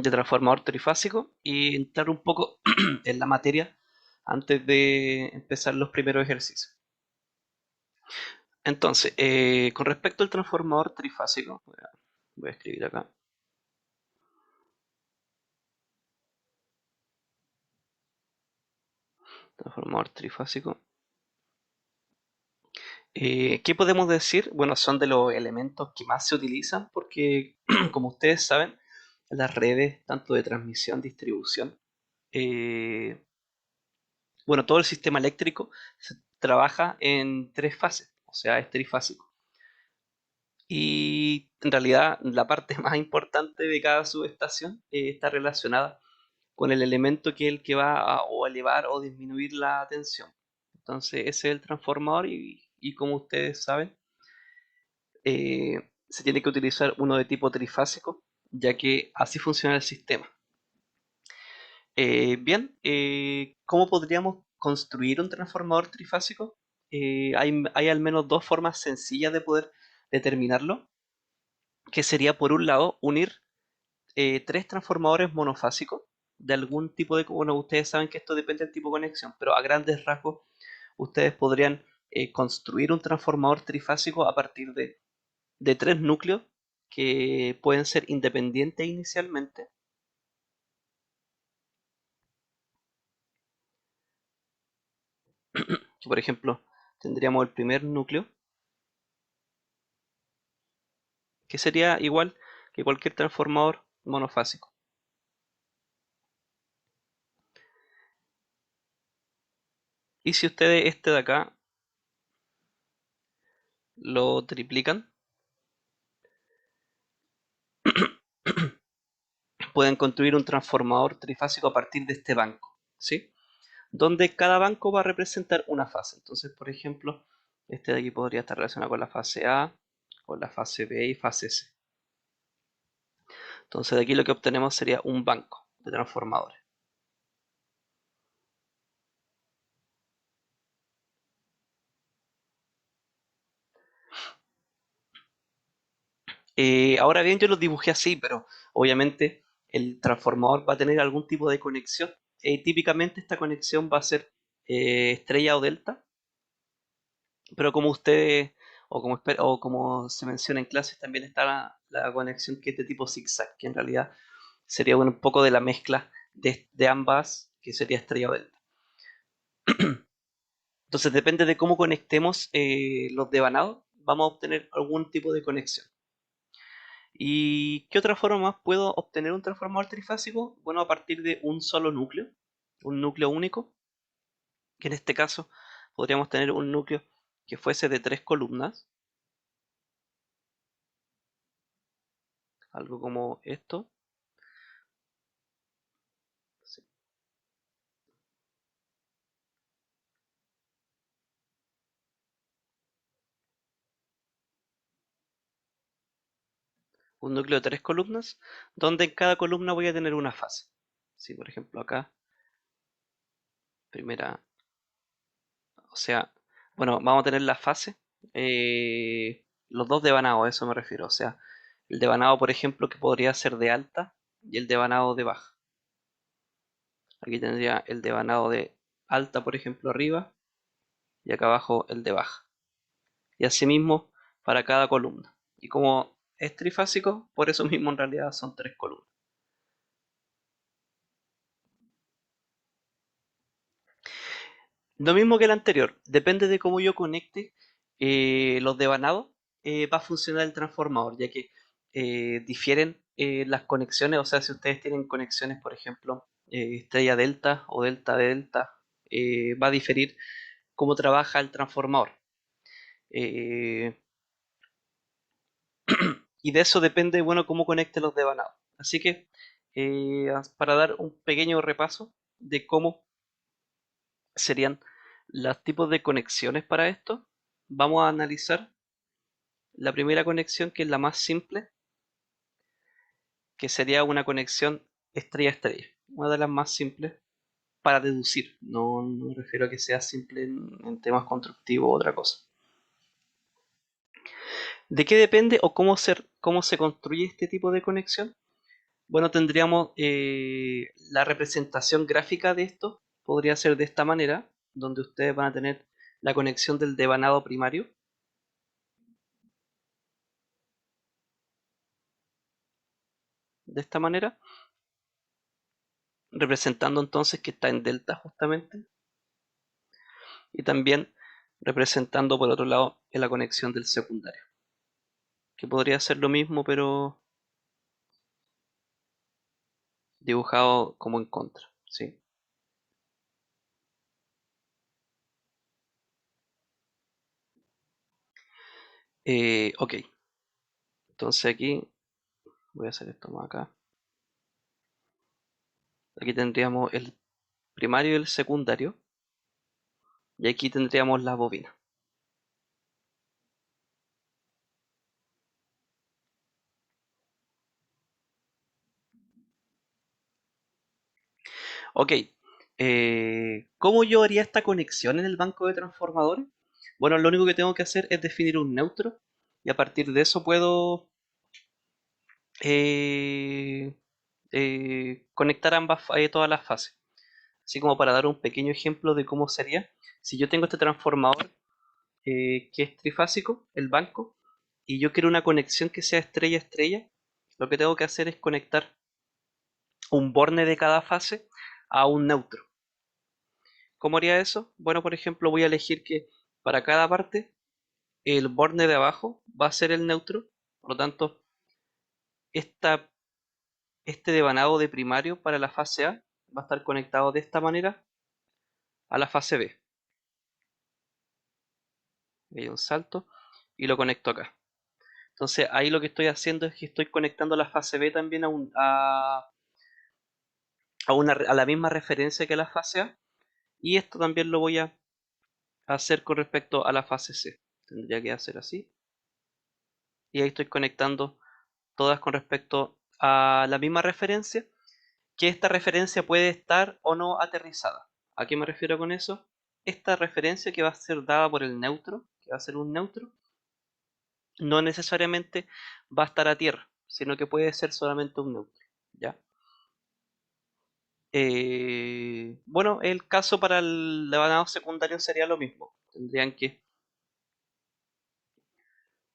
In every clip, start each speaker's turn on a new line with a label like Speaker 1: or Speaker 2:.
Speaker 1: de transformador trifásico y entrar un poco en la materia antes de empezar los primeros ejercicios. Entonces, con respecto al transformador trifásico, voy a escribir acá. Transformador trifásico. ¿Qué podemos decir? Bueno, son de los elementos que más se utilizan porque, como ustedes saben, las redes, tanto de transmisión, distribución, eh, bueno, todo el sistema eléctrico se trabaja en tres fases, o sea, es trifásico. Y en realidad la parte más importante de cada subestación está relacionada con el elemento que es el que va a o elevar o disminuir la tensión. Entonces ese es el transformador y como ustedes saben, se tiene que utilizar uno de tipo trifásico, ya que así funciona el sistema. Bien, ¿cómo podríamos construir un transformador trifásico? Hay al menos dos formas sencillas de poder determinarlo, que sería por un lado unir tres transformadores monofásicos de algún tipo de... Bueno, ustedes saben que esto depende del tipo de conexión, pero a grandes rasgos ustedes podrían construir un transformador trifásico a partir de tres núcleos que pueden ser independientes inicialmente. Por ejemplo, tendríamos el primer núcleo, que sería igual que cualquier transformador monofásico. Y si ustedes este de acá lo triplican, pueden construir un transformador trifásico a partir de este banco, ¿sí? Donde cada banco va a representar una fase. Entonces, por ejemplo, este de aquí podría estar relacionado con la fase A, con la fase B y fase C. Entonces, de aquí lo que obtenemos sería un banco de transformadores. Ahora bien, yo los dibujé así, pero obviamente el transformador va a tener algún tipo de conexión. Típicamente esta conexión va a ser estrella o delta, pero como ustedes, o como se menciona en clases, también está la conexión que es de tipo zigzag, que en realidad sería un poco de la mezcla de ambas, que sería estrella o delta. Entonces depende de cómo conectemos los devanados, vamos a obtener algún tipo de conexión. ¿Y qué otra forma más puedo obtener un transformador trifásico? Bueno, a partir de un núcleo único, que en este caso podríamos tener un núcleo que fuese de tres columnas, algo como esto. Sí. Un núcleo de tres columnas, donde en cada columna voy a tener una fase. Sí, por ejemplo, acá, primera, o sea, bueno, vamos a tener la fase, los dos devanados, a eso me refiero. O sea, el devanado, por ejemplo, que podría ser de alta y el devanado de baja. Aquí tendría el devanado de alta, por ejemplo, arriba y acá abajo el de baja. Y asimismo para cada columna. Y como es trifásico, por eso mismo en realidad son tres columnas. Lo mismo que el anterior, depende de cómo yo conecte los devanados, va a funcionar el transformador, ya que difieren las conexiones, o sea, si ustedes tienen conexiones, por ejemplo, estrella delta o delta delta, va a diferir cómo trabaja el transformador. Eh, y de eso depende, bueno, cómo conecte los devanados. Así que, para dar un pequeño repaso de cómo serían los tipos de conexiones para esto, vamos a analizar la primera conexión, que es la más simple, que sería una conexión estrella-estrella. Una de las más simples para deducir. No me refiero a que sea simple en temas constructivos o otra cosa. ¿De qué depende o cómo se construye este tipo de conexión? Bueno, tendríamos la representación gráfica de esto, podría ser de esta manera, donde ustedes van a tener la conexión del devanado primario, de esta manera, representando entonces que está en delta justamente, y también representando por otro lado en la conexión del secundario, que podría ser lo mismo pero dibujado como en contra, ¿sí? Ok, entonces aquí voy a hacer esto más acá. Aquí tendríamos el primario y el secundario, y aquí tendríamos la bobina. Ok, ¿cómo yo haría esta conexión en el banco de transformadores? Bueno, lo único que tengo que hacer es definir un neutro y a partir de eso puedo eh, conectar todas las fases. Así como para dar un pequeño ejemplo de cómo sería, si yo tengo este transformador que es trifásico, el banco, y yo quiero una conexión que sea estrella-estrella, lo que tengo que hacer es conectar un borne de cada fase a un neutro. ¿Cómo haría eso? Bueno, por ejemplo, voy a elegir que para cada parte el borne de abajo va a ser el neutro, por lo tanto, esta, este devanado de primario para la fase A va a estar conectado de esta manera a la fase B. Hay un salto y lo conecto acá. Entonces ahí lo que estoy haciendo es que estoy conectando la fase B también a la misma referencia que la fase A y esto también lo voy a hacer con respecto a la fase C. Tendría que hacer así y ahí estoy conectando todas con respecto a la misma referencia, que esta referencia puede estar o no aterrizada. ¿A qué me refiero con eso? Esta referencia que va a ser dada por el neutro, que va a ser un neutro, no necesariamente va a estar a tierra, sino que puede ser solamente un neutro. ¿Ya? Bueno, el caso para el devanado secundario sería lo mismo. Tendrían que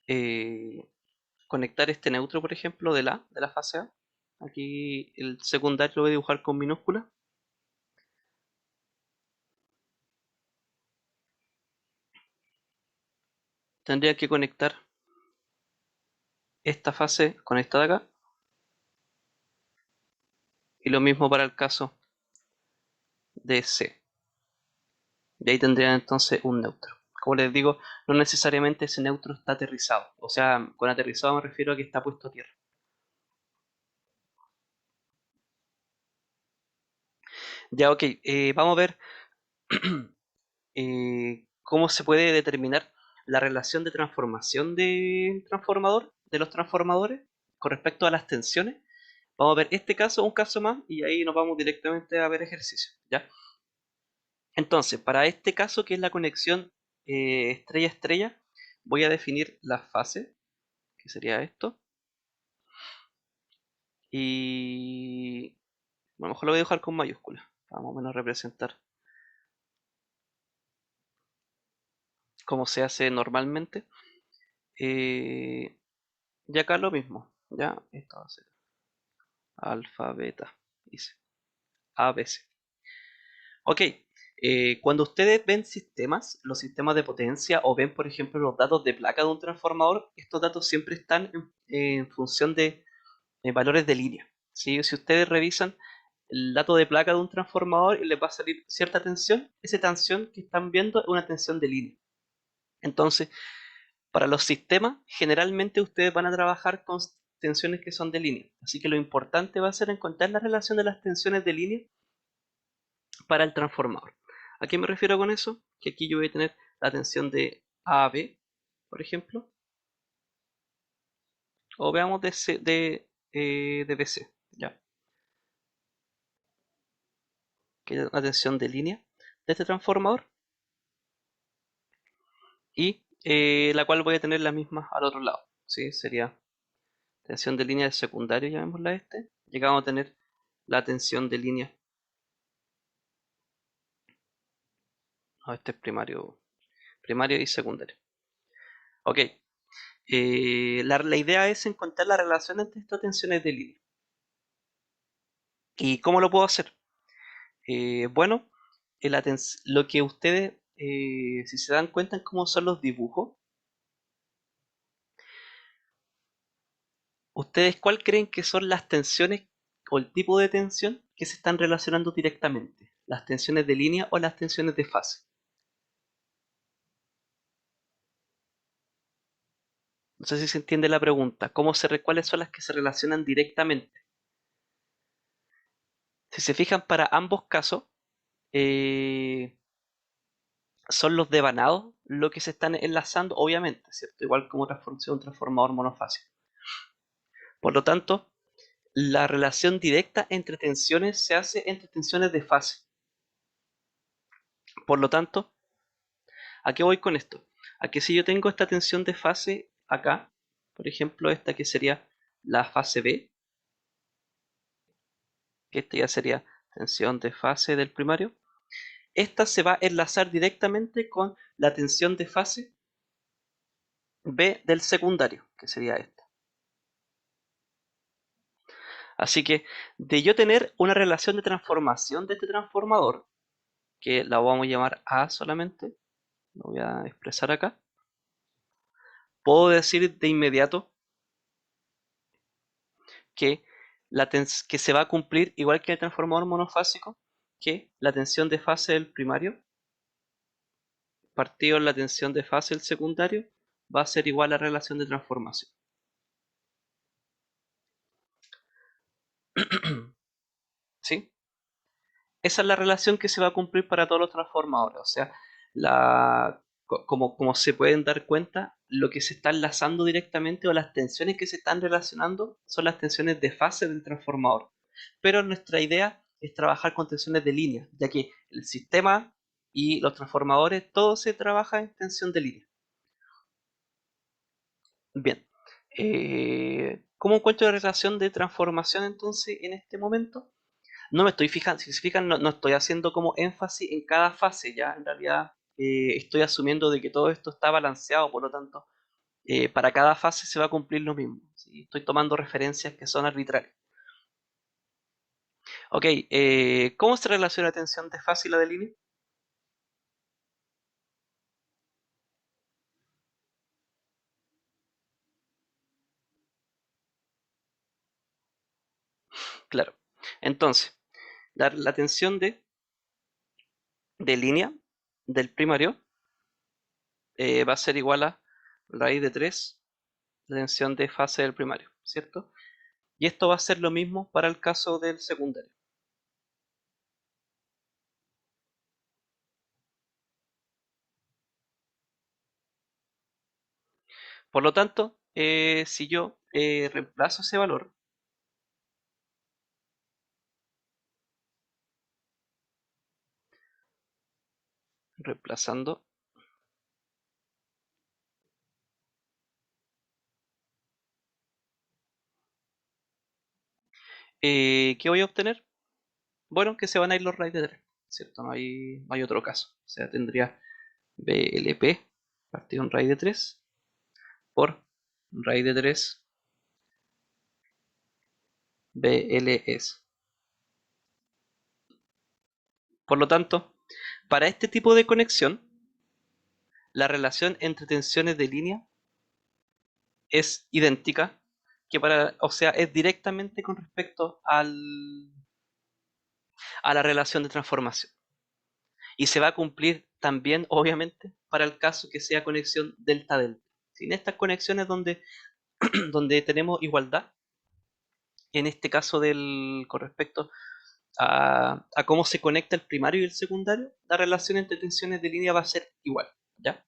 Speaker 1: eh, conectar este neutro, por ejemplo, de la fase A. Aquí el secundario lo voy a dibujar con minúscula. Tendría que conectar esta fase con esta de acá. Y lo mismo para el caso de C. Y ahí tendrían entonces un neutro. Como les digo, no necesariamente ese neutro está aterrizado. O sea, con aterrizado me refiero a que está puesto a tierra. Ya, ok. Vamos a ver cómo se puede determinar la relación de transformación del transformador, de los transformadores, con respecto a las tensiones. Vamos a ver este caso, un caso más, y ahí nos vamos directamente a ver ejercicios, ¿ya? Entonces, para este caso, que es la conexión estrella-estrella, voy a definir la fase, que sería esto, y a lo mejor lo voy a dejar con mayúsculas, para más o menos representar cómo se hace normalmente. Eh, y acá lo mismo, ya, esto va a ser alfa, beta, dice, A, B, C. Ok, cuando ustedes ven sistemas, los sistemas de potencia o ven, por ejemplo, los datos de placa de un transformador, estos datos siempre están en función de valores de línea. ¿Sí? Si ustedes revisan el dato de placa de un transformador y les va a salir cierta tensión, esa tensión que están viendo es una tensión de línea. Entonces, para los sistemas, generalmente ustedes van a trabajar con tensiones que son de línea. Así que lo importante va a ser encontrar la relación de las tensiones de línea para el transformador. ¿A qué me refiero con eso? Que aquí yo voy a tener la tensión de AB, por ejemplo, o veamos de BC, ¿ya? Que es la tensión de línea de este transformador y la cual voy a tener la misma al otro lado, ¿sí? Sería tensión de línea de secundario, llamémosla este, Y acá vamos a tener la tensión de línea. No, este es primario y secundario. Ok, la idea es encontrar la relación entre estas tensiones de línea. ¿Y cómo lo puedo hacer? Bueno, lo que ustedes, si se dan cuenta en cómo son los dibujos, ¿ustedes cuál creen que son las tensiones o el tipo de tensión que se están relacionando directamente? ¿Las tensiones de línea o las tensiones de fase? No sé si se entiende la pregunta. ¿Cuáles son las que se relacionan directamente? Si se fijan, para ambos casos, eh, son los devanados lo que se están enlazando, obviamente, ¿cierto? Igual como un transformador monofásico. Por lo tanto, la relación directa entre tensiones se hace entre tensiones de fase. Por lo tanto, ¿a qué voy con esto? A que si yo tengo esta tensión de fase acá, por ejemplo, esta que sería la fase B, que esta ya sería tensión de fase del primario, esta se va a enlazar directamente con la tensión de fase B del secundario, que sería esta. Así que de yo tener una relación de transformación de este transformador, que la vamos a llamar A solamente, lo voy a expresar acá, puedo decir de inmediato que, que se va a cumplir igual que el transformador monofásico, que la tensión de fase del primario partido en la tensión de fase del secundario va a ser igual a la relación de transformación. ¿Sí? Esa es la relación que se va a cumplir para todos los transformadores. O sea, como se pueden dar cuenta, lo que se está enlazando directamente o las tensiones que se están relacionando son las tensiones de fase del transformador. Pero nuestra idea es trabajar con tensiones de línea, ya que el sistema y los transformadores, todo se trabaja en tensión de línea. Bien. ¿Cómo encuentro la relación de transformación entonces en este momento? No me estoy fijando, si se fijan, no estoy haciendo como énfasis en cada fase, ya en realidad estoy asumiendo de que todo esto está balanceado, por lo tanto, para cada fase se va a cumplir lo mismo. ¿Sí? Estoy tomando referencias que son arbitrarias. Ok, ¿cómo se relaciona la tensión de fase y la de línea? Claro. Entonces, la tensión de línea del primario va a ser igual a raíz de 3 la tensión de fase del primario, ¿cierto? Y esto va a ser lo mismo para el caso del secundario. Por lo tanto, si yo reemplazo ese valor, reemplazando, ¿qué voy a obtener? Bueno, que se van a ir los raíz de 3, ¿cierto? No hay otro caso. O sea, tendría BLP partido en raíz de 3 por raíz de 3 BLS. Por lo tanto, para este tipo de conexión, la relación entre tensiones de línea es idéntica o sea, es directamente con respecto a la relación de transformación. Y se va a cumplir también, obviamente, para el caso que sea conexión delta-delta. En estas conexiones donde tenemos igualdad, en este caso con respecto a cómo se conecta el primario y el secundario, la relación entre tensiones de línea va a ser igual. ¿Ya?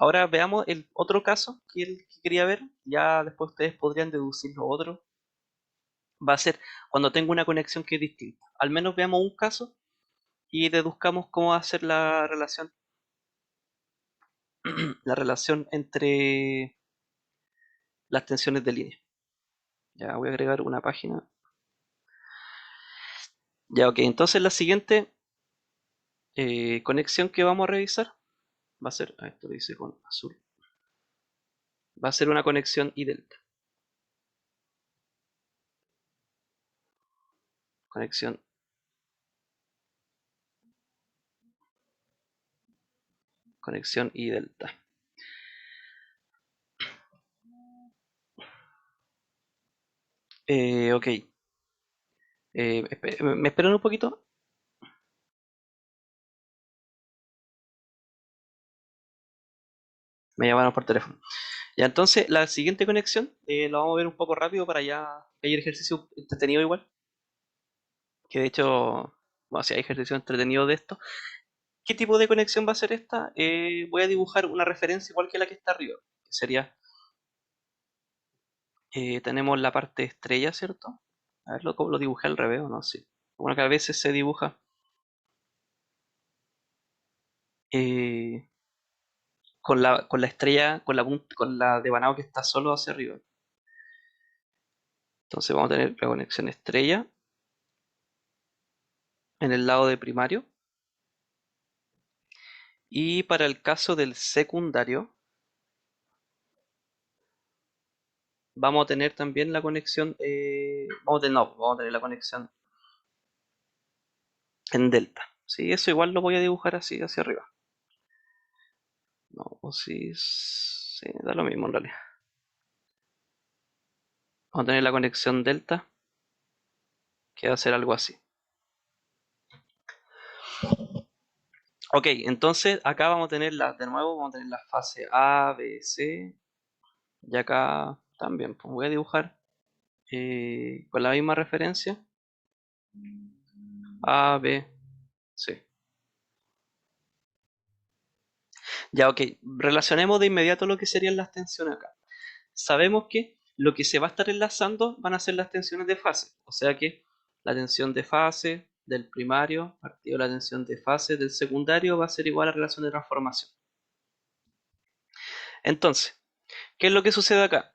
Speaker 1: Ahora veamos el otro caso que quería ver, ya después ustedes podrían deducir lo otro. Va a ser cuando tengo una conexión que es distinta. Al menos veamos un caso y deduzcamos cómo va a ser la relación entre las tensiones de línea. Ya voy a agregar una página. Ya, ok. Entonces la siguiente conexión que vamos a revisar va a ser, esto lo hice con azul, va a ser una conexión I delta. Conexión, conexión I delta. Ok. ¿Me esperan un poquito? Me llamaron por teléfono. Ya, entonces la siguiente conexión la vamos a ver un poco rápido para ya que haya ejercicio entretenido igual. Que de hecho, bueno, si hay ejercicio entretenido de esto. ¿Qué tipo de conexión va a ser esta? Voy a dibujar una referencia igual que la que está arriba. Que sería, tenemos la parte estrella, ¿cierto? A ver, lo dibujé al revés, ¿o no? Sí. Bueno, que a veces se dibuja eh, con la estrella, con la devanado que está solo hacia arriba. Entonces vamos a tener la conexión estrella en el lado de primario. Y para el caso del secundario, vamos a tener también la conexión, vamos a tener la conexión en delta. Sí, eso igual lo voy a dibujar así, hacia arriba. No, o si, sí, da lo mismo en realidad. Vamos a tener la conexión delta, que va a ser algo así. Ok, entonces acá vamos a tener de nuevo, vamos a tener la fase A, B, C, y acá también, pues voy a dibujar con la misma referencia, A, B, C. Ya, ok, relacionemos de inmediato lo que serían las tensiones acá. Sabemos que lo que se va a estar enlazando van a ser las tensiones de fase, o sea que la tensión de fase del primario partido de la tensión de fase del secundario va a ser igual a la relación de transformación. Entonces, ¿qué es lo que sucede acá?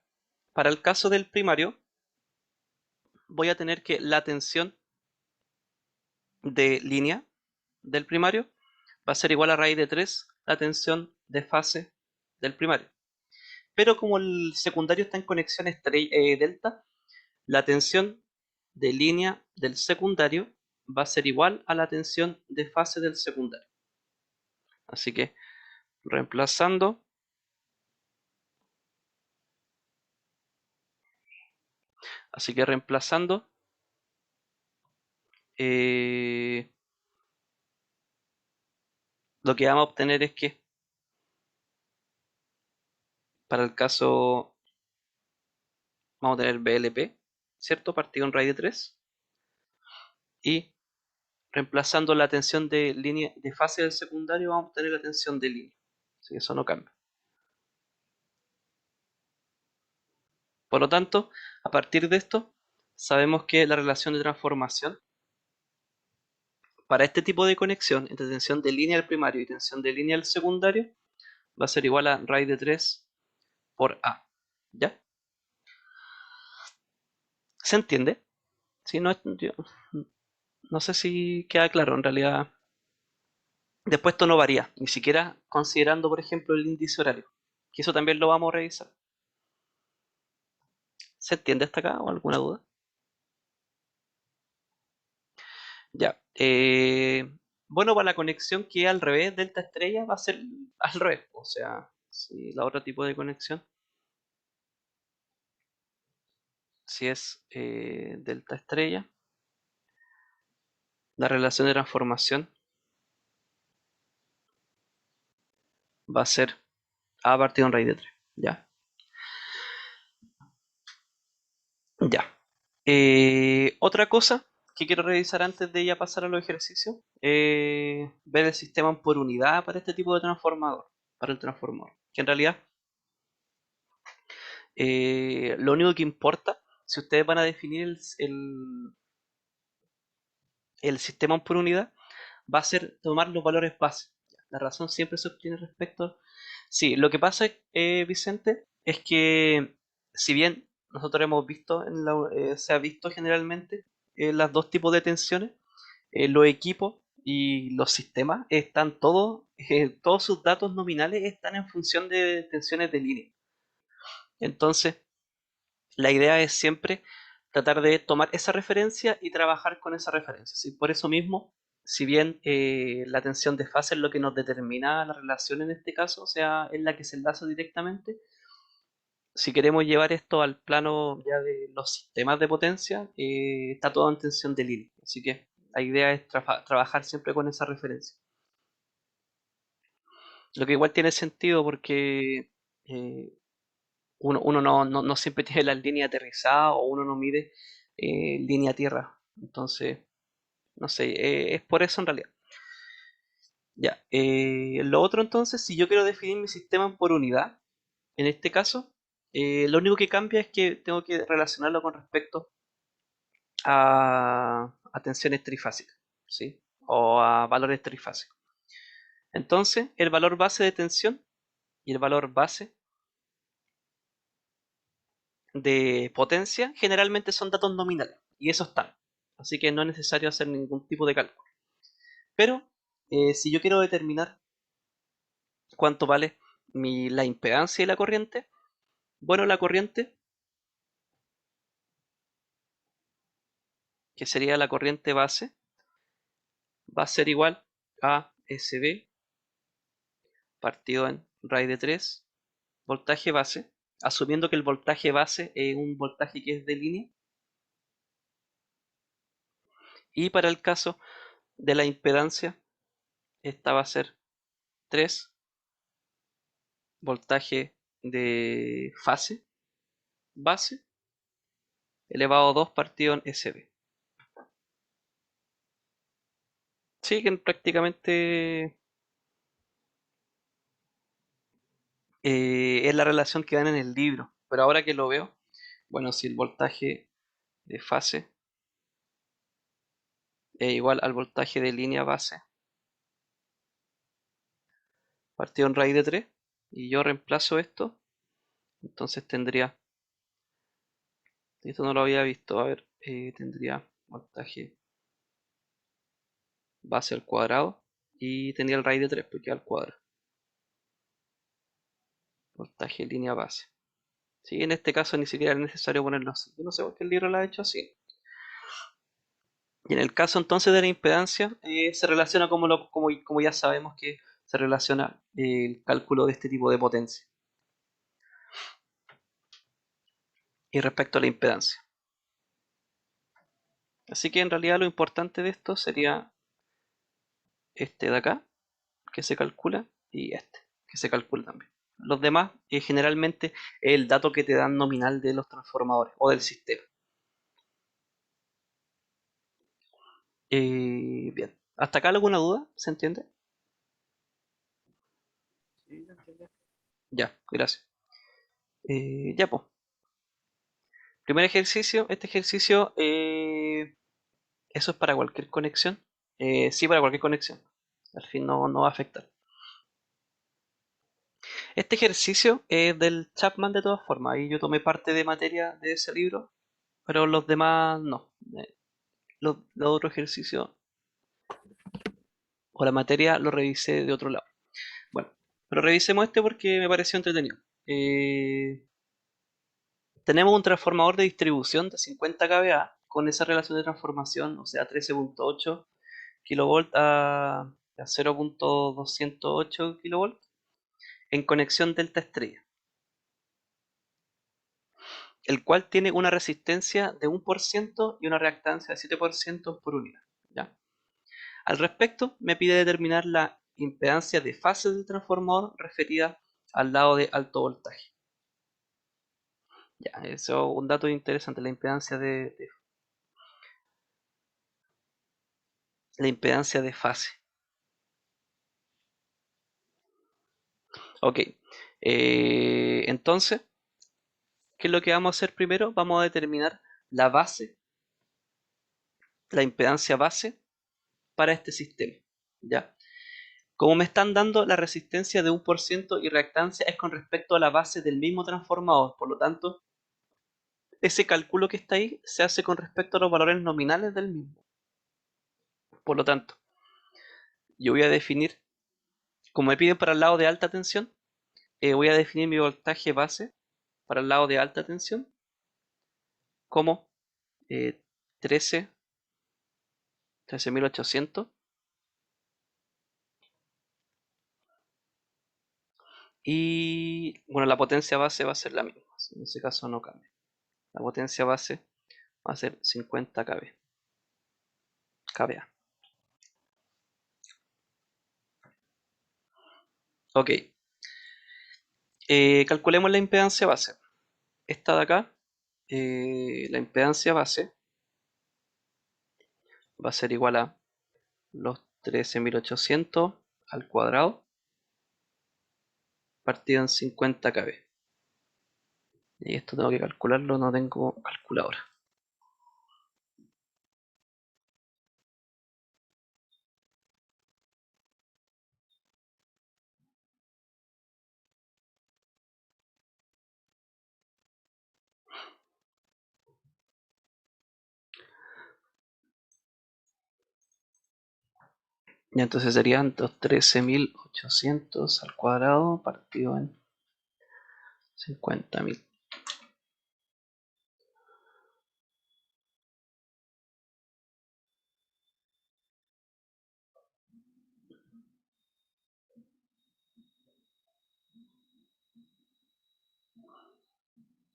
Speaker 1: Para el caso del primario, voy a tener que la tensión de línea del primario va a ser igual a raíz de 3 la tensión de fase del primario. Pero como el secundario está en conexión delta, la tensión de línea del secundario va a ser igual a la tensión de fase del secundario. Así que reemplazando, así que reemplazando, eh, lo que vamos a obtener es que para el caso vamos a tener BLP, ¿cierto? Partido en raíz de 3 y reemplazando la tensión de línea de fase del secundario vamos a obtener la tensión de línea. Así que eso no cambia. Por lo tanto, a partir de esto, sabemos que la relación de transformación para este tipo de conexión entre tensión de línea del primario y tensión de línea del secundario va a ser igual a raíz de 3 por A. ¿Ya? ¿Se entiende? Si no, no sé si queda claro. En realidad, después esto no varía, ni siquiera considerando, por ejemplo, el índice horario. Que eso también lo vamos a revisar. ¿Se entiende hasta acá o alguna duda? Ya. Bueno, para la conexión que es al revés, delta estrella va a ser al revés. O sea, si la otra tipo de conexión, si es delta estrella, la relación de transformación va a ser A partido en raíz de 3. Ya, ya. Otra cosa que quiero revisar antes de ya pasar a los ejercicios, ver el sistema por unidad para este tipo de transformador, para el transformador. Que en realidad lo único que importa, si ustedes van a definir el sistema por unidad, va a ser tomar los valores base. La razón siempre se obtiene respecto. Sí, lo que pasa, Vicente, es que si bien nosotros hemos visto, se ha visto generalmente las dos tipos de tensiones. Los equipos y los sistemas están todos, todos sus datos nominales están en función de tensiones de línea. Entonces, la idea es siempre tratar de tomar esa referencia y trabajar con esa referencia, ¿sí? Por eso mismo, si bien la tensión de fase es lo que nos determina la relación en este caso, o sea, es la que se enlaza directamente, si queremos llevar esto al plano ya de los sistemas de potencia, está todo en tensión de línea. Así que la idea es trabajar siempre con esa referencia. Lo que igual tiene sentido porque eh, uno no siempre tiene las líneas aterrizadas o uno no mide línea tierra. Entonces, no sé, es por eso en realidad. Ya, lo otro entonces, si yo quiero definir mi sistema por unidad, en este caso, lo único que cambia es que tengo que relacionarlo con respecto a tensiones trifásicas, ¿sí? O a valores trifásicos. Entonces, el valor base de tensión y el valor base de potencia generalmente son datos nominales y eso están. Así que no es necesario hacer ningún tipo de cálculo. Pero si yo quiero determinar cuánto vale la impedancia y la corriente, bueno, la corriente, que sería la corriente base, va a ser igual a SB partido en raíz de 3 voltaje base, asumiendo que el voltaje base es un voltaje que es de línea. Y para el caso de la impedancia, esta va a ser 3 voltaje de fase base elevado a 2 partido en SB. Sí, que prácticamente es la relación que dan en el libro. Pero ahora que lo veo, bueno, si el voltaje de fase es igual al voltaje de línea base partido en raíz de 3 y yo reemplazo esto, entonces tendría, esto no lo había visto, a ver, tendría voltaje base al cuadrado y tendría el raíz de 3 porque al cuadrado. Voltaje línea base. Sí, en este caso ni siquiera es necesario ponerlo así. Yo no sé por qué el libro lo ha hecho así. Y en el caso entonces de la impedancia, se relaciona como ya sabemos que se relaciona el cálculo de este tipo de potencia. Y respecto a la impedancia. Así que en realidad lo importante de esto sería este de acá, que se calcula, y este, que se calcula también. Los demás, generalmente, es el dato que te dan nominal de los transformadores o del sistema. Bien, ¿hasta acá alguna duda? ¿Se entiende?
Speaker 2: Sí, ya entiendo.
Speaker 1: Ya, gracias. Ya, pues. Primer ejercicio, este ejercicio, eso es para cualquier conexión. Sí, para cualquier conexión. Al fin no va a afectar. Este ejercicio es del Chapman de todas formas. Y yo tomé parte de materia de ese libro, pero los demás no. Los otros ejercicios o la materia lo revisé de otro lado. Bueno, pero revisemos este porque me pareció entretenido. Eh, Tenemos un transformador de distribución de 50 kVA con esa relación de transformación, o sea, 13.8 kV a 0.208 kV en conexión delta estrella, el cual tiene una resistencia de 1% y una reactancia de 7% por unidad. ¿Ya? Al respecto, me pide determinar la impedancia de fase del transformador referida al lado de alto voltaje. Ya, eso es un dato interesante, la impedancia la impedancia de fase. Ok, entonces, ¿qué es lo que vamos a hacer primero? Vamos a determinar la base, la impedancia base para este sistema. ¿Ya? Como me están dando la resistencia de 1% y reactancia es con respecto a la base del mismo transformador, por lo tanto, ese cálculo que está ahí se hace con respecto a los valores nominales del mismo. Por lo tanto, yo voy a definir, como me piden para el lado de alta tensión, voy a definir mi voltaje base para el lado de alta tensión como eh, 13, 13.800 y bueno, la potencia base va a ser la misma, en ese caso no cambia. La potencia base va a ser 50 kV, kVA. Ok, calculemos la impedancia base. Esta de acá, la impedancia base va a ser igual a los 13.800 al cuadrado partido en 50 kV. Y esto tengo que calcularlo, no tengo calculadora. Y entonces serían los 13.800 al cuadrado partido en 50.000.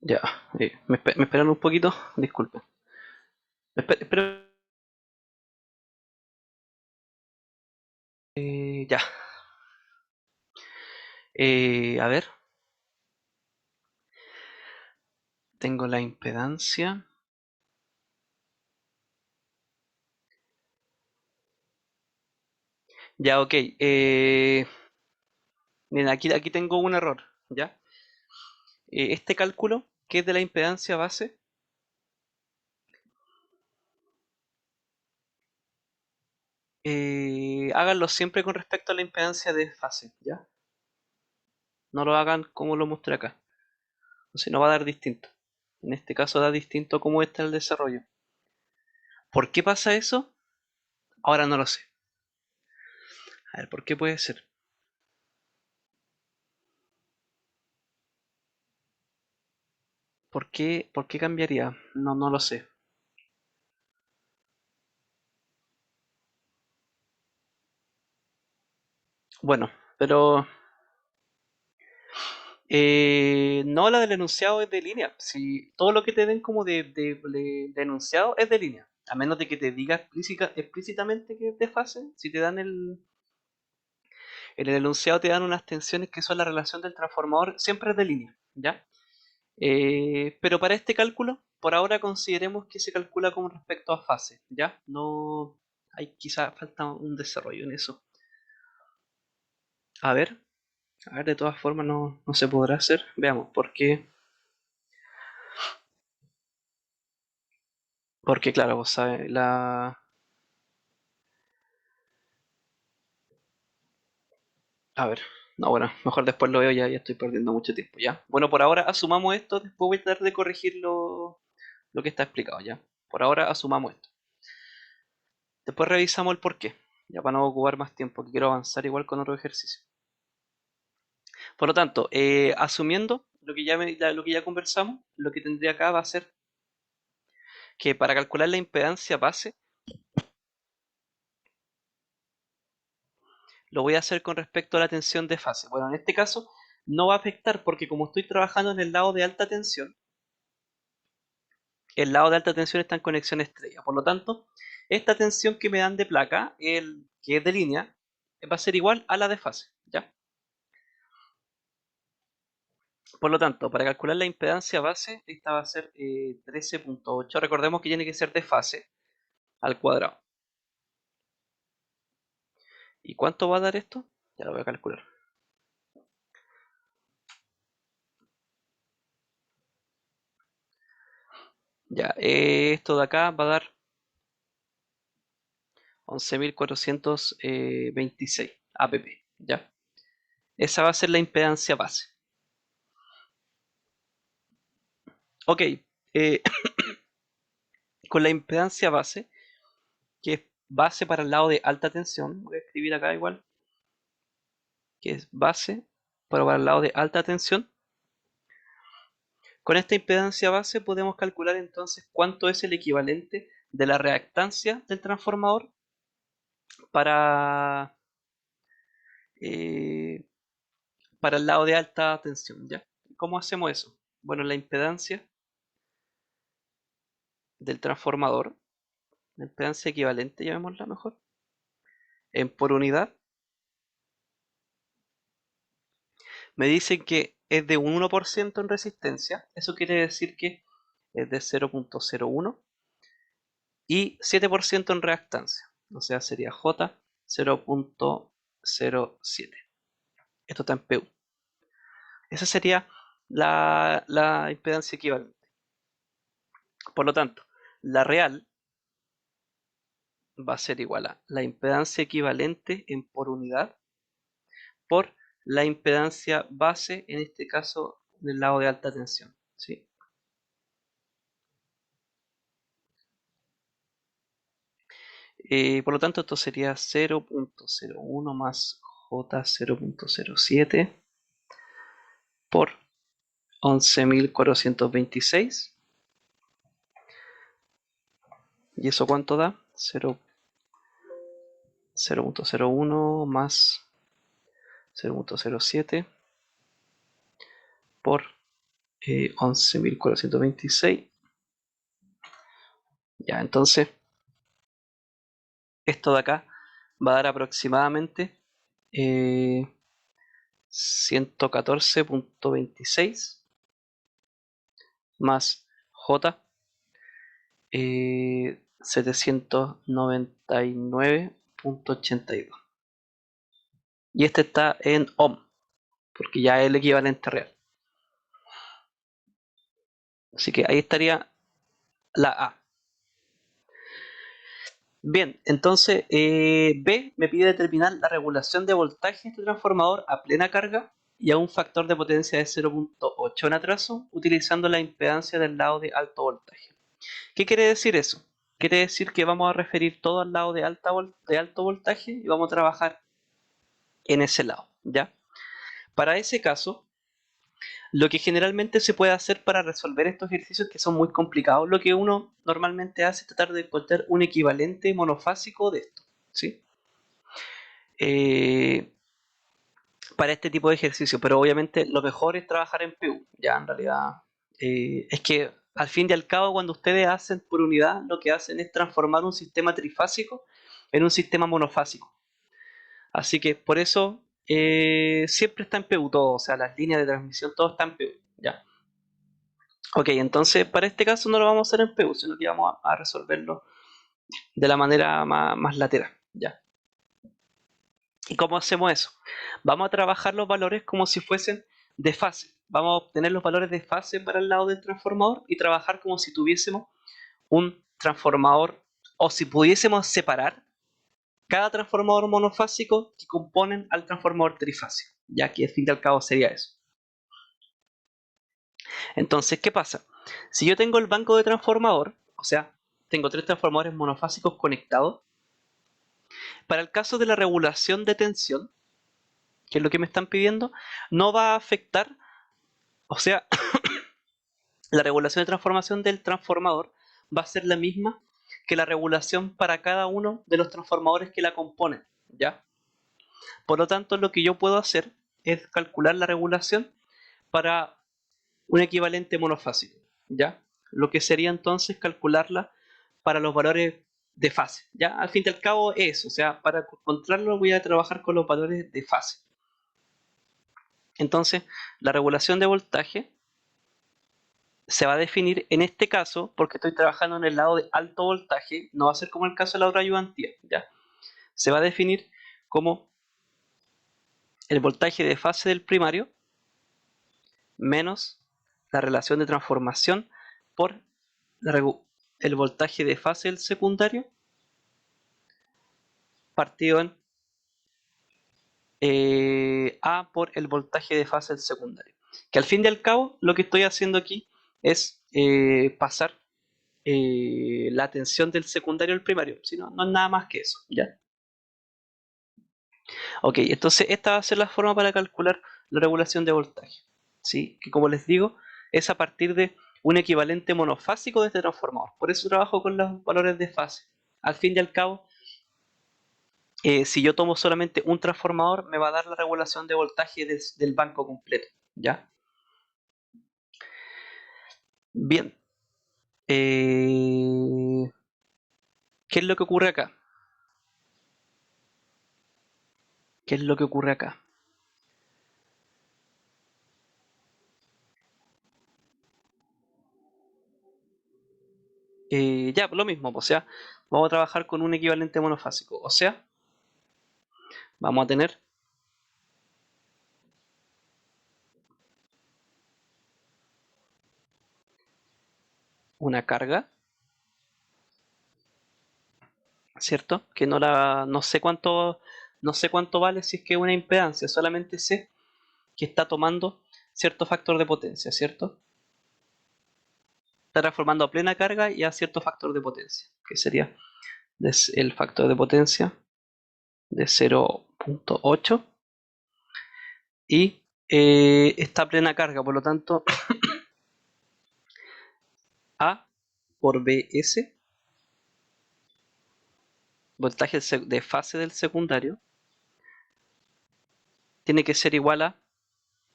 Speaker 1: Ya, me esperan un poquito, disculpen. Espera, ya. A ver, tengo la impedancia. Ya, ok. Miren, aquí tengo un error, ¿ya? Este cálculo, que es de la impedancia base, háganlo siempre con respecto a la impedancia de fase, ¿ya? No lo hagan como lo mostré acá, o si no va a dar distinto. En este caso da distinto cómo está el desarrollo. ¿Por qué pasa eso? Ahora no lo sé. A ver, ¿por qué puede ser? ¿Por qué cambiaría? No, no lo sé. Bueno, pero no, la del enunciado es de línea. Si todo lo que te den como de enunciado es de línea. A menos de que te diga explícitamente que es de fase. Si te dan en el enunciado te dan unas tensiones que son la relación del transformador, siempre es de línea, ¿ya? Pero para este cálculo, por ahora consideremos que se calcula con respecto a fase, ¿ya? No hay quizá falta un desarrollo en eso. A ver, de todas formas no se podrá hacer. Veamos, porque claro, vos sabes, A ver, no, bueno, mejor después lo veo, ya estoy perdiendo mucho tiempo, ¿ya? Bueno, por ahora asumamos esto, después voy a tratar de corregir lo que está explicado, ¿ya? Por ahora asumamos esto. Después revisamos el porqué, ya para no ocupar más tiempo, que quiero avanzar igual con otro ejercicio. Por lo tanto, asumiendo lo que ya conversamos, lo que tendría acá va a ser que para calcular la impedancia base, lo voy a hacer con respecto a la tensión de fase. Bueno, en este caso no va a afectar porque como estoy trabajando en el lado de alta tensión, el lado de alta tensión está en conexión estrella. Por lo tanto, esta tensión que me dan de placa, que es de línea, va a ser igual a la de fase, ¿ya? Por lo tanto, para calcular la impedancia base, esta va a ser 13.8. Recordemos que tiene que ser de fase al cuadrado. ¿Y cuánto va a dar esto? Ya lo voy a calcular. Ya, esto de acá va a dar 11.426 APP, ¿ya? Esa va a ser la impedancia base. Ok, eh, con la impedancia base, que es base para el lado de alta tensión. Voy a escribir acá igual, que es base para el lado de alta tensión. Con esta impedancia base podemos calcular entonces cuánto es el equivalente de la reactancia del transformador para, eh, para el lado de alta tensión, ¿ya? ¿Cómo hacemos eso? Bueno, la impedancia del transformador, la impedancia equivalente, llamémosla mejor, en por unidad, me dicen que es de un 1% en resistencia. Eso quiere decir que es de 0.01 y 7% en reactancia. O sea, sería J 0.07. Esto está en PU. Esa sería la impedancia equivalente. Por lo tanto, la real va a ser igual a la impedancia equivalente en por unidad por la impedancia base, en este caso del lado de alta tensión, ¿sí? Por lo tanto, esto sería 0.01 más J 0.07 por 11.426. ¿Y eso cuánto da? 0.01 más 0.07 por 11.426. Ya, entonces esto de acá va a dar aproximadamente 114.26 más J 799.82. Y este está en ohm, porque ya es el equivalente real. Así que ahí estaría la A. Bien, entonces B me pide determinar la regulación de voltaje de este transformador a plena carga y a un factor de potencia de 0.8 en atraso, utilizando la impedancia del lado de alto voltaje. ¿Qué quiere decir eso? Quiere decir que vamos a referir todo al lado de alto voltaje y vamos a trabajar en ese lado, ¿ya? Para ese caso, lo que generalmente se puede hacer para resolver estos ejercicios que son muy complicados, lo que uno normalmente hace es tratar de encontrar un equivalente monofásico de esto, ¿sí? Eh, para este tipo de ejercicio, pero obviamente lo mejor es trabajar en PU, ya en realidad es que al fin y al cabo cuando ustedes hacen por unidad lo que hacen es transformar un sistema trifásico en un sistema monofásico, así que por eso siempre está en PU todo, o sea las líneas de transmisión todo está en PU, ya. Ok, entonces para este caso no lo vamos a hacer en PU, sino que vamos a resolverlo de la manera más lateral, ya. ¿Y cómo hacemos eso? Vamos a trabajar los valores como si fuesen de fase. Vamos a obtener los valores de fase para el lado del transformador y trabajar como si tuviésemos un transformador o si pudiésemos separar cada transformador monofásico que componen al transformador trifásico, ya que al fin y al cabo sería eso. Entonces, ¿qué pasa? Si yo tengo el banco de transformador, o sea, tengo tres transformadores monofásicos conectados, para el caso de la regulación de tensión, que es lo que me están pidiendo, no va a afectar, o sea, la regulación de transformación del transformador va a ser la misma que la regulación para cada uno de los transformadores que la componen, ¿ya? Por lo tanto, lo que yo puedo hacer es calcular la regulación para un equivalente monofásico, ¿ya? Lo que sería entonces calcularla para los valores de fase, ¿ya? Al fin y al cabo es, o sea, para encontrarlo voy a trabajar con los valores de fase. Entonces, la regulación de voltaje se va a definir en este caso, porque estoy trabajando en el lado de alto voltaje, no va a ser como el caso de la otra ayudantía, ¿ya? Se va a definir como el voltaje de fase del primario menos la relación de transformación por el voltaje de fase del secundario partido en A por el voltaje de fase del secundario. Que al fin y al cabo lo que estoy haciendo aquí es pasar la tensión del secundario al primario. Si no, no es nada más que eso, ¿ya? Ok, entonces esta va a ser la forma para calcular la regulación de voltaje, ¿sí? Que como les digo, es a partir de un equivalente monofásico de este transformador. Por eso trabajo con los valores de fase. Al fin y al cabo, si yo tomo solamente un transformador, me va a dar la regulación de voltaje del banco completo, ¿ya? Bien. ¿Qué es lo que ocurre acá? ¿Qué es lo que ocurre acá? Ya, lo mismo, o sea, vamos a trabajar con un equivalente monofásico, o sea, vamos a tener una carga, ¿cierto? Que no sé cuánto vale si es que es una impedancia, solamente sé que está tomando cierto factor de potencia, ¿cierto? Está transformando a plena carga y a cierto factor de potencia, que sería el factor de potencia de 0,8 y está a plena carga, por lo tanto A por BS, voltaje de fase del secundario, tiene que ser igual a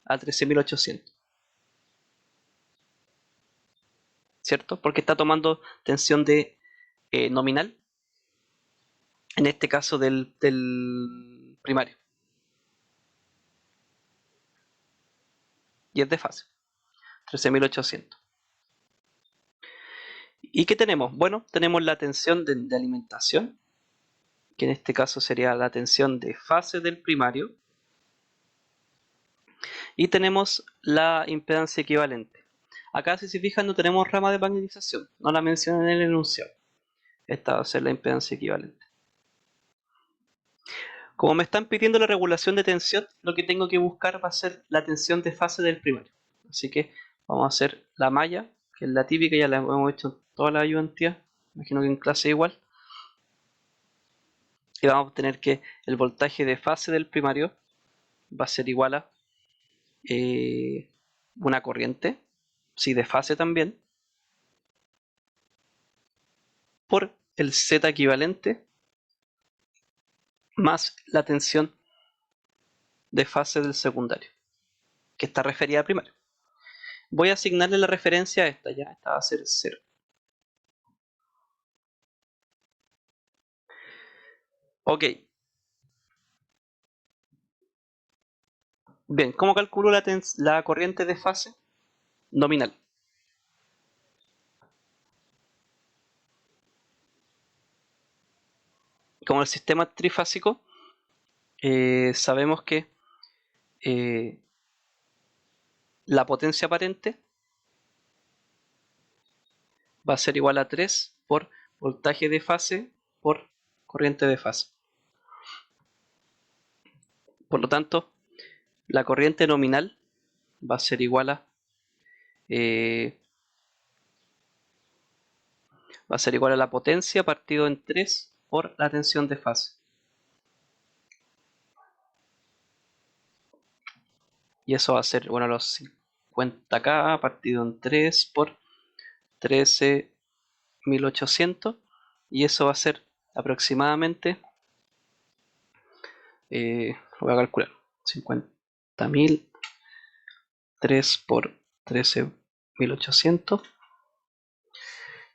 Speaker 1: 13.800, ¿cierto? Porque está tomando tensión de nominal, en este caso del primario, y es de fase, 13.800. ¿Y qué tenemos? Bueno, tenemos la tensión de alimentación, que en este caso sería la tensión de fase del primario, y tenemos la impedancia equivalente. Acá, si se fijan, no tenemos rama de magnetización, no la mencioné en el enunciado. Esta va a ser la impedancia equivalente. Como me están pidiendo la regulación de tensión, lo que tengo que buscar va a ser la tensión de fase del primario. Así que vamos a hacer la malla, que es la típica, ya la hemos hecho en toda la ayudantía, imagino que en clase igual. Y vamos a obtener que el voltaje de fase del primario va a ser igual a eh, una corriente, sí, de fase también, por el Z equivalente más la tensión de fase del secundario, que está referida al primario. Voy a asignarle la referencia a esta, ya, esta va a ser 0. Ok, bien, ¿cómo calculo la corriente de fase nominal? Como el sistema trifásico, sabemos que eh, la potencia aparente va a ser igual a 3 por voltaje de fase por corriente de fase. Por lo tanto, la corriente nominal va a ser igual a eh, la potencia partido en 3 por la tensión de fase. Y eso va a ser, bueno, los 50K partido en 3 por 13.800. Y eso va a ser aproximadamente, lo voy a calcular, 50.000, 3 por 13.800.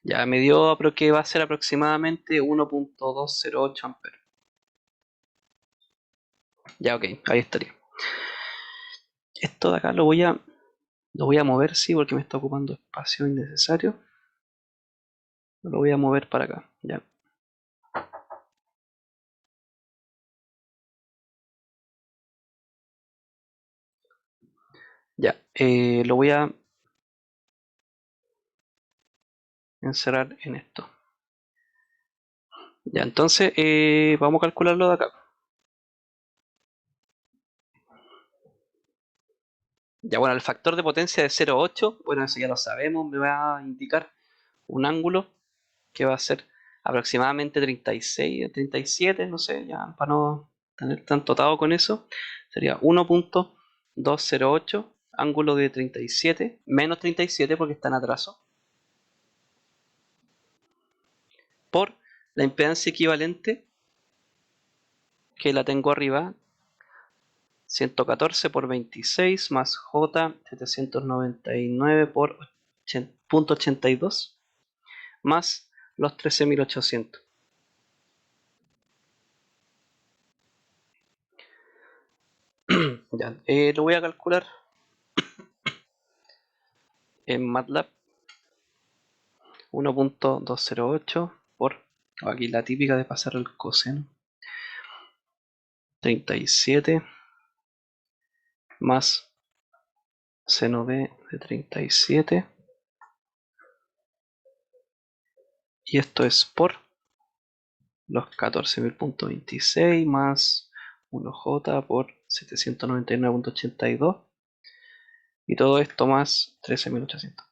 Speaker 1: Ya me dio que va a ser aproximadamente 1.208 amperes. Ya, ok, ahí estaría. Esto de acá lo voy a mover, sí, porque me está ocupando espacio innecesario. Lo voy a mover para acá, ya. Ya, lo voy a encerrar en esto. Ya, entonces vamos a calcularlo de acá. Ya bueno, el factor de potencia de 0,8, bueno, eso ya lo sabemos, me va a indicar un ángulo que va a ser aproximadamente 36, 37, no sé, ya para no tener tanto atado con eso, sería 1,208, ángulo de 37, menos 37 porque está en atraso, por la impedancia equivalente, que la tengo arriba, 114 por 26 más J 799 por 0,82 más los 13.800. Ya, lo voy a calcular en MATLAB. 1,208 por, aquí la típica de pasar el coseno, 37 más seno de 37, y esto es por los 14.000.26 más 1J por 799.82, y todo esto más 13.800.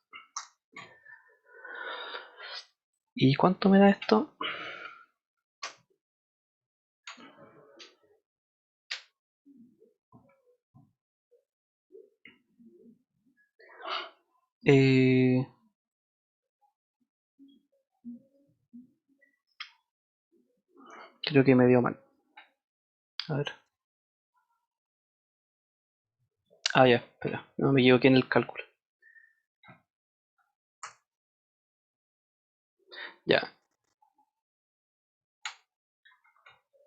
Speaker 1: ¿Y cuánto me da esto? Eh, Creo que me dio mal. A ver. Ah, ya, espera. No me equivoqué en el cálculo. Ya.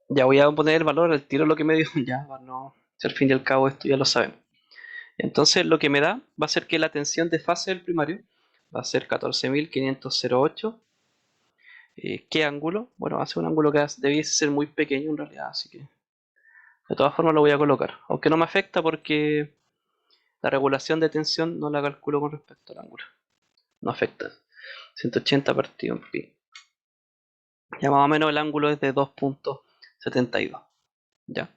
Speaker 1: Ya voy a poner el valor al tiro lo que me dio. Ya, para no. Si al fin y al cabo esto ya lo sabemos. Entonces lo que me da va a ser que la tensión de fase del primario va a ser 14.508. ¿Qué ángulo? Bueno, va a ser un ángulo que debiese ser muy pequeño en realidad, así que de todas formas lo voy a colocar. Aunque no me afecta porque la regulación de tensión no la calculo con respecto al ángulo. No afecta. 180 partido en pi. Ya más o menos el ángulo es de 2,72. Ya.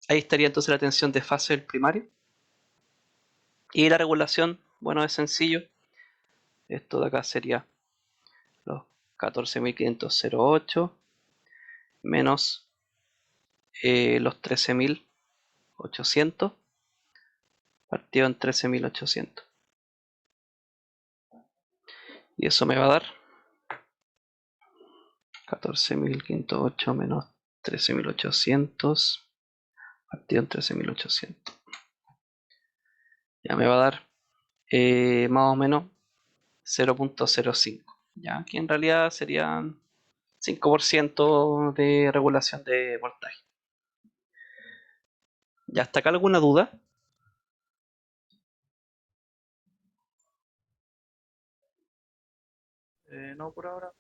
Speaker 1: Ahí estaría entonces la tensión de fase del primario. Y la regulación, bueno, es sencillo. Esto de acá sería los 14.508 menos los 13.800 partido en 13.800. Y eso me va a dar 14.508 menos 13.800 partido en 13.800. Ya me va a dar más o menos 0,05. Ya que en realidad serían 5% de regulación de voltaje. ¿Ya hasta acá alguna duda?
Speaker 2: No por ahora.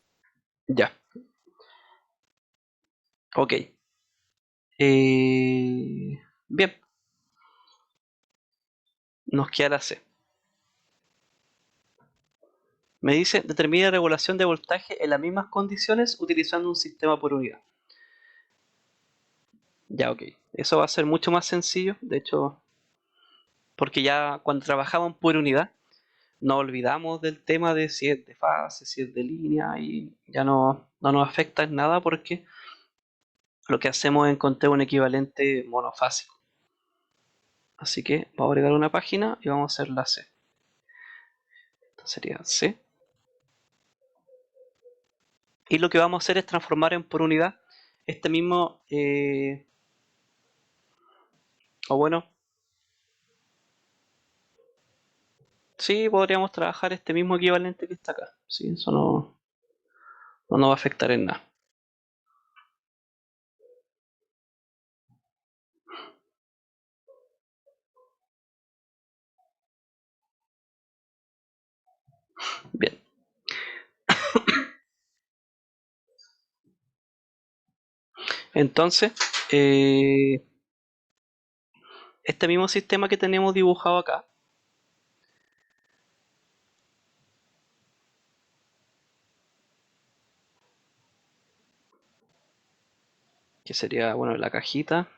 Speaker 1: Ya, ok. Bien, nos queda la C. Me dice, determina regulación de voltaje en las mismas condiciones utilizando un sistema por unidad. Ya, ok. Eso va a ser mucho más sencillo, de hecho, porque ya cuando trabajamos por unidad, nos olvidamos del tema de si es de fase, si es de línea, y ya no nos afecta en nada porque lo que hacemos es encontrar un equivalente monofásico. Así que vamos a agregar una página y vamos a hacer la C. Esta sería C. Y lo que vamos a hacer es transformar en por unidad este mismo, o bueno, sí, podríamos trabajar este mismo equivalente que está acá. Sí, eso no nos va a afectar en nada. Bien. Entonces, eh, este mismo sistema que tenemos dibujado acá, que sería, bueno, la cajita,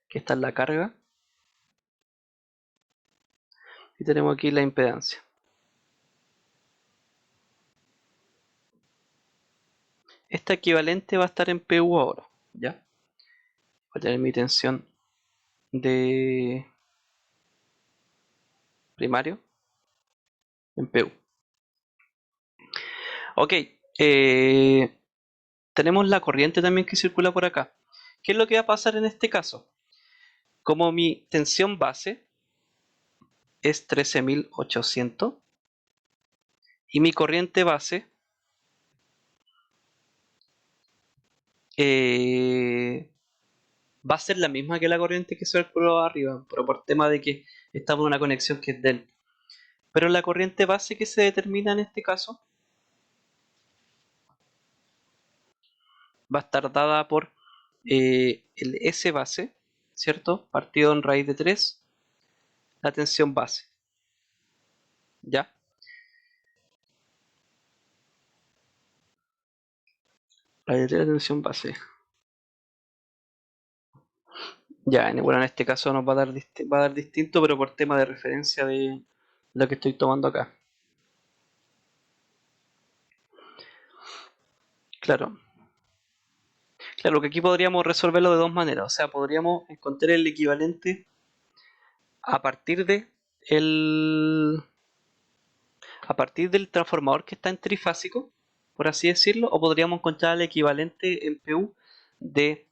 Speaker 1: que está en la carga, Y tenemos aquí la impedancia. Esta equivalente va a estar en PU ahora, ¿ya? Voy a tener mi tensión de primario en PU. Ok, tenemos la corriente también que circula por acá. ¿Qué es lo que va a pasar en este caso? Como mi tensión base es 13.800 y mi corriente base eh, va a ser la misma que la corriente que circuló arriba, pero por tema de que estamos en una conexión que es delta. Pero la corriente base que se determina en este caso va a estar dada por el S base, ¿cierto? Partido en raíz de 3, la tensión base, ¿ya? Raíz de 3, la tensión base. Ya, bueno, en este caso nos va a dar distinto, pero por tema de referencia de lo que estoy tomando acá. Claro, claro, que aquí podríamos resolverlo de dos maneras. O sea, podríamos encontrar el equivalente a partir de el, a partir del transformador que está en trifásico, por así decirlo, o podríamos encontrar el equivalente en PU de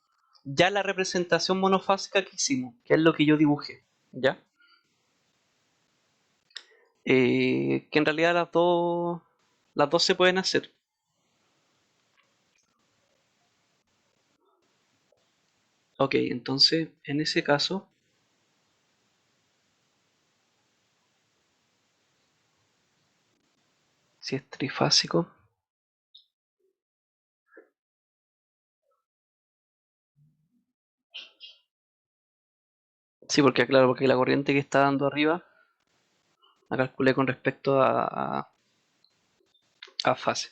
Speaker 1: ya la representación monofásica que hicimos, que es lo que yo dibujé, ¿ya? Que en realidad las dos se pueden hacer. Ok, entonces en ese caso, si es trifásico, sí, porque claro, porque la corriente que está dando arriba la calculé con respecto a fase.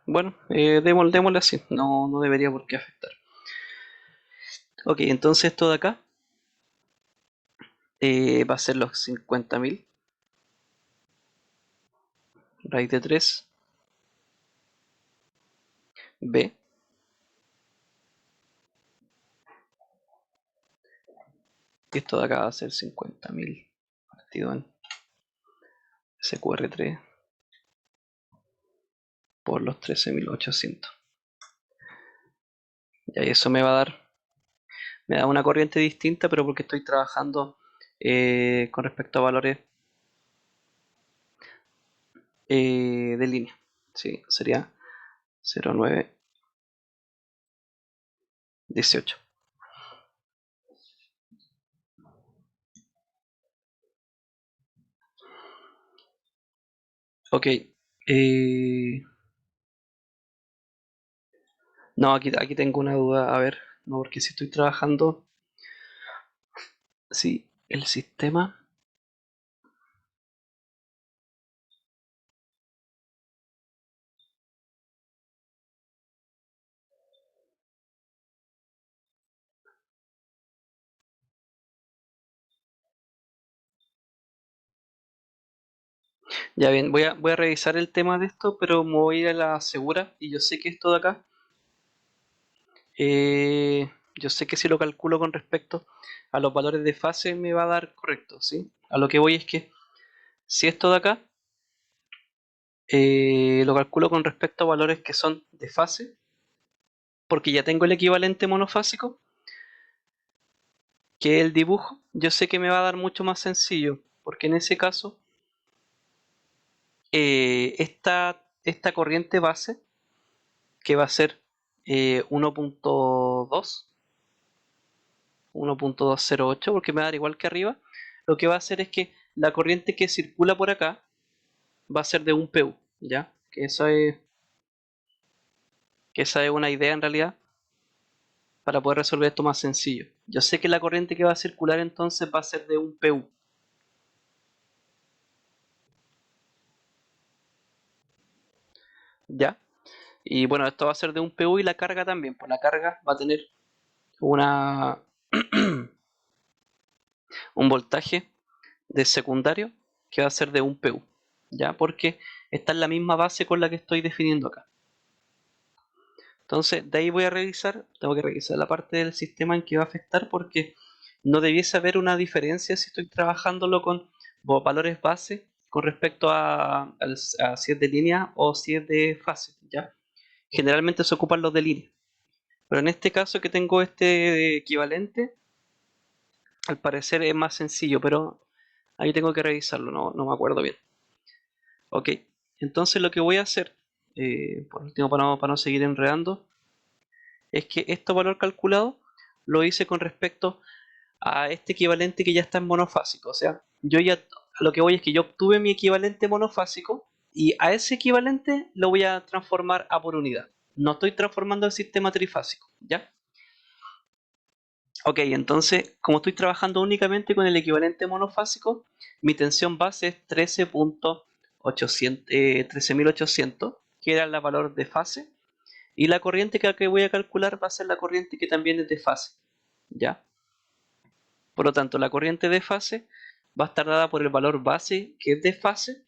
Speaker 1: Bueno, démosle así, no debería por qué afectar. Ok, entonces esto de acá va a ser los 50.000 raíz de 3 B, y esto de acá va a ser 50.000 partido en SQR3 por los 13.800. Y ahí eso me da una corriente distinta, pero porque estoy trabajando con respecto a valores de línea. Sí, sería 0,918. Ok. No, aquí tengo una duda. A ver, no, porque si estoy trabajando, si el sistema. Ya bien, voy a revisar el tema de esto, pero me voy a ir a la segura. Y yo sé que esto de acá, yo sé que si lo calculo con respecto a los valores de fase me va a dar correcto, ¿sí? A lo que voy es que si esto de acá lo calculo con respecto a valores que son de fase, porque ya tengo el equivalente monofásico, que es el dibujo, yo sé que me va a dar mucho más sencillo, porque en ese caso, esta corriente base, que va a ser 1.2, 1.208, porque me va a dar igual que arriba, lo que va a hacer es que la corriente que circula por acá va a ser de un PU, ¿ya? Que esa es una idea en realidad para poder resolver esto más sencillo. Yo sé que la corriente que va a circular entonces va a ser de un PU. ¿ya? Y bueno, esto va a ser de un PU y la carga también, pues la carga va a tener una un voltaje de secundario que va a ser de un PU, ¿ya? Porque está en la misma base con la que estoy definiendo acá. Entonces, de ahí voy a revisar, tengo que revisar la parte del sistema en que va a afectar porque no debiese haber una diferencia si estoy trabajándolo con valores base con respecto a si es de línea o si es de fase, ¿ya? Generalmente se ocupan los de línea, pero en este caso que tengo este equivalente, al parecer es más sencillo, pero ahí tengo que revisarlo, no me acuerdo bien. Ok, entonces lo que voy a hacer, por último para no seguir enredando, es que este valor calculado lo hice con respecto a este equivalente que ya está en monofásico. O sea, yo ya a lo que voy es que yo obtuve mi equivalente monofásico y a ese equivalente lo voy a transformar a por unidad. No estoy transformando el sistema trifásico, ¿ya? Ok, entonces, como estoy trabajando únicamente con el equivalente monofásico, mi tensión base es 13.800, que era el valor de fase, y la corriente que voy a calcular va a ser la corriente que también es de fase, ¿ya? Por lo tanto, la corriente de fase va a estar dada por el valor base que es de fase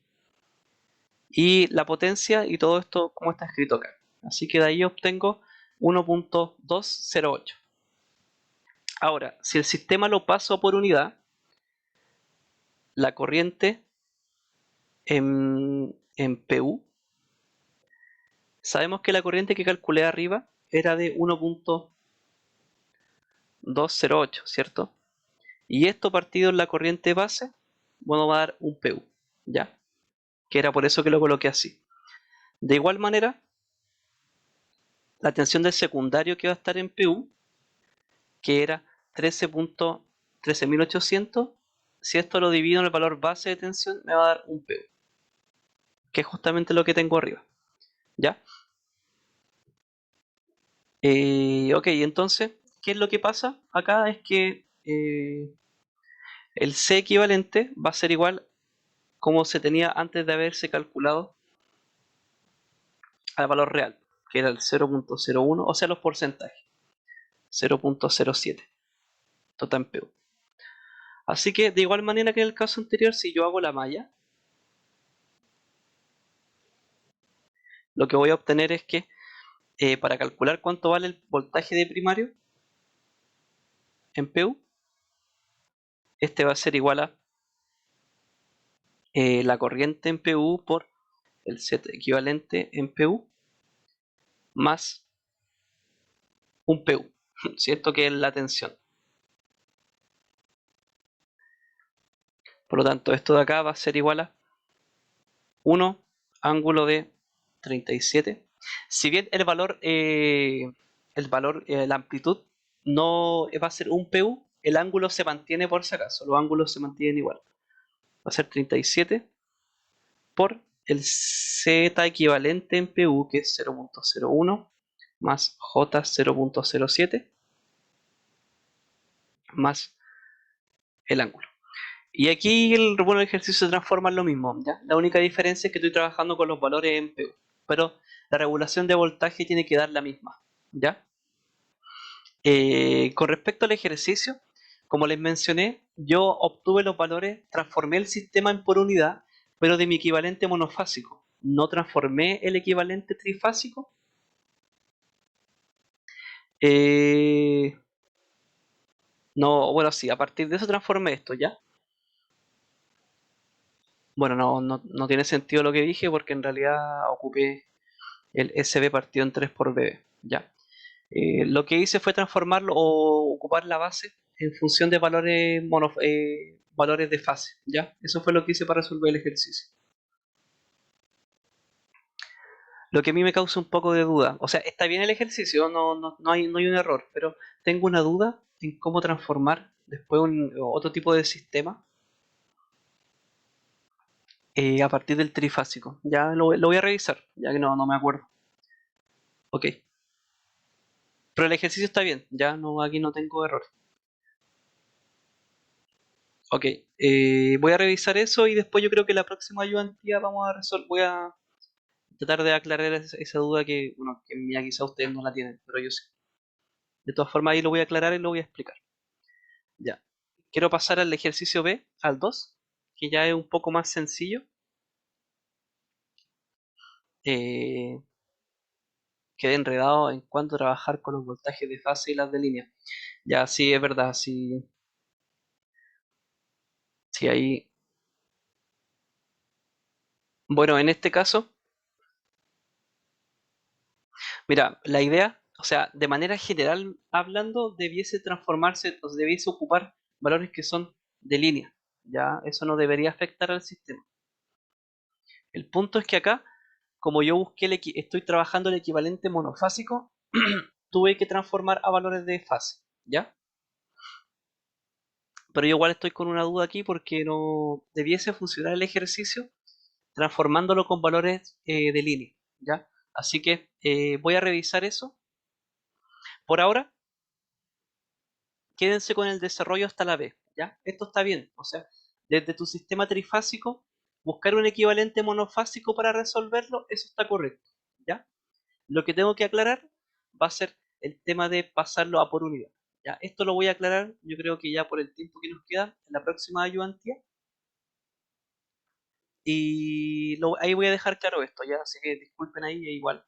Speaker 1: y la potencia y todo esto como está escrito acá. Así que de ahí obtengo 1.208. Ahora, si el sistema lo paso por unidad, la corriente en PU, sabemos que la corriente que calculé arriba era de 1.208, ¿cierto? Y esto partido en la corriente base, bueno, va a dar un PU, ¿ya? Que era por eso que lo coloqué así. De igual manera, la tensión del secundario que va a estar en PU, que era 13.800, si esto lo divido en el valor base de tensión, me va a dar un PU, que es justamente lo que tengo arriba, ¿ya? Ok, entonces, ¿qué es lo que pasa? Acá es que el C equivalente va a ser igual como se tenía antes de haberse calculado al valor real, que era el 0.01, o sea, los porcentajes, 0.07, total en PU. Así que, de igual manera que en el caso anterior, si yo hago la malla, lo que voy a obtener es que para calcular cuánto vale el voltaje de primario en PU, este va a ser igual a la corriente en PU por el Z equivalente en PU más un PU, ¿cierto? Que es la tensión. Por lo tanto, esto de acá va a ser igual a 1 ángulo de 37. Si bien la amplitud no va a ser un PU, el ángulo se mantiene por si acaso, los ángulos se mantienen igual. Va a ser 37 por el Z equivalente en PU, que es 0.01, más J 0.07, más el ángulo. Y aquí el ejercicio se transforma en lo mismo, ¿ya? La única diferencia es que estoy trabajando con los valores en PU, pero la regulación de voltaje tiene que dar la misma, ¿ya? Con respecto al ejercicio, como les mencioné, yo obtuve los valores, transformé el sistema en por unidad, pero de mi equivalente monofásico. No transformé el equivalente trifásico. Eh, no, bueno, sí, a partir de eso transformé esto, ¿ya? Bueno, no tiene sentido lo que dije porque en realidad ocupé el SB partido en 3 por BB, ¿ya? Lo que hice fue transformarlo o ocupar la base en función de valores de fase, ¿ya? Eso fue lo que hice para resolver el ejercicio. Lo que a mí me causa un poco de duda, o sea, está bien el ejercicio, no hay un error, pero tengo una duda en cómo transformar después otro tipo de sistema a partir del trifásico. Ya lo voy a revisar, ya que no me acuerdo. Ok, pero el ejercicio está bien, ya no, aquí no tengo error. Ok, voy a revisar eso y después yo creo que la próxima ayudantía vamos a resolver, tratar de aclarar esa duda que, bueno, que mía quizá ustedes no la tienen, pero yo sí. De todas formas, ahí lo voy a aclarar y lo voy a explicar. Ya. Quiero pasar al ejercicio B, al 2, que ya es un poco más sencillo. Eh, Quedé enredado en cuanto a trabajar con los voltajes de fase y las de línea. Ya, sí, es verdad, sí, sí, ahí. Bueno, en este caso, mira, la idea, o sea, de manera general hablando, debiese transformarse, o debiese ocupar valores que son de línea. Ya, eso no debería afectar al sistema. El punto es que acá, como yo busqué estoy trabajando el equivalente monofásico, tuve que transformar a valores de fase, ¿ya? Pero yo igual estoy con una duda aquí porque no debiese funcionar el ejercicio transformándolo con valores de línea, ¿ya? Así que voy a revisar eso. Por ahora, quédense con el desarrollo hasta la B, ¿ya? Esto está bien, o sea, desde tu sistema trifásico, buscar un equivalente monofásico para resolverlo, eso está correcto, ¿ya? Lo que tengo que aclarar va a ser el tema de pasarlo a por unidad, ¿ya? Esto lo voy a aclarar, yo creo que ya por el tiempo que nos queda, en la próxima ayudantía, y ahí voy a dejar claro esto, ¿ya? Así que disculpen ahí, igual.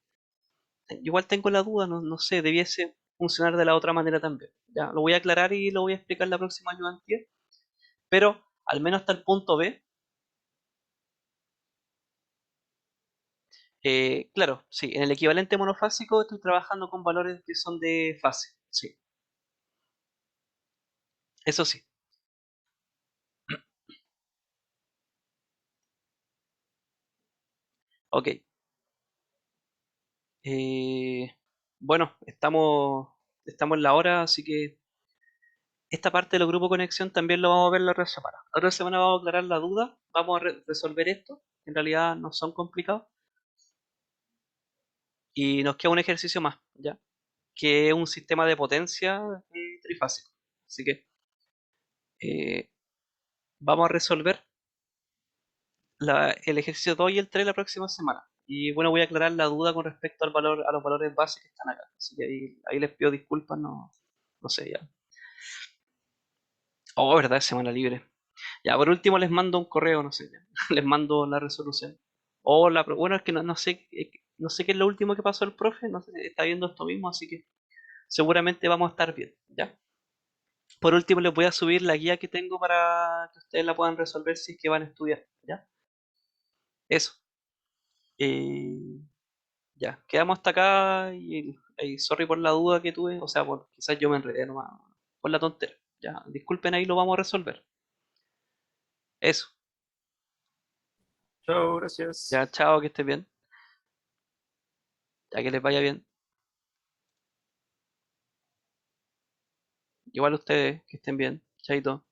Speaker 1: Igual tengo la duda, no sé, debiese funcionar de la otra manera también. Ya, lo voy a aclarar y lo voy a explicar la próxima ayudantía. Pero al menos hasta el punto B, claro, sí, en el equivalente monofásico estoy trabajando con valores que son de fase. Sí, eso sí. Ok. eh, bueno, estamos en la hora, así que esta parte de los grupos de conexión también lo vamos a ver la otra semana. La otra semana vamos a aclarar la duda, vamos a resolver esto, que en realidad no son complicados, y nos queda un ejercicio más, ¿ya? Que es un sistema de potencia trifásico. Así que eh, vamos a resolver el ejercicio 2 y el 3 la próxima semana. Y bueno, voy a aclarar la duda con respecto al valor, a los valores base que están acá. Así que ahí les pido disculpas, no sé ya. Oh, verdad, es semana libre. Ya, por último les mando un correo, no sé, ya. Les mando la resolución. Bueno, es que no sé, no sé qué es lo último que pasó el profe, no sé, está viendo esto mismo, así que seguramente vamos a estar bien, ¿ya? Por último, les voy a subir la guía que tengo para que ustedes la puedan resolver si es que van a estudiar. ¿Ya? Eso. Eh, ya, quedamos hasta acá y sorry por la duda que tuve. O sea, quizás yo me enredé nomás por la tontera. Ya, disculpen, ahí lo vamos a resolver. Eso.
Speaker 2: Chao, gracias.
Speaker 1: Ya, chao, que estés bien. Ya que les vaya bien. Igual ustedes, que estén bien. Chaito.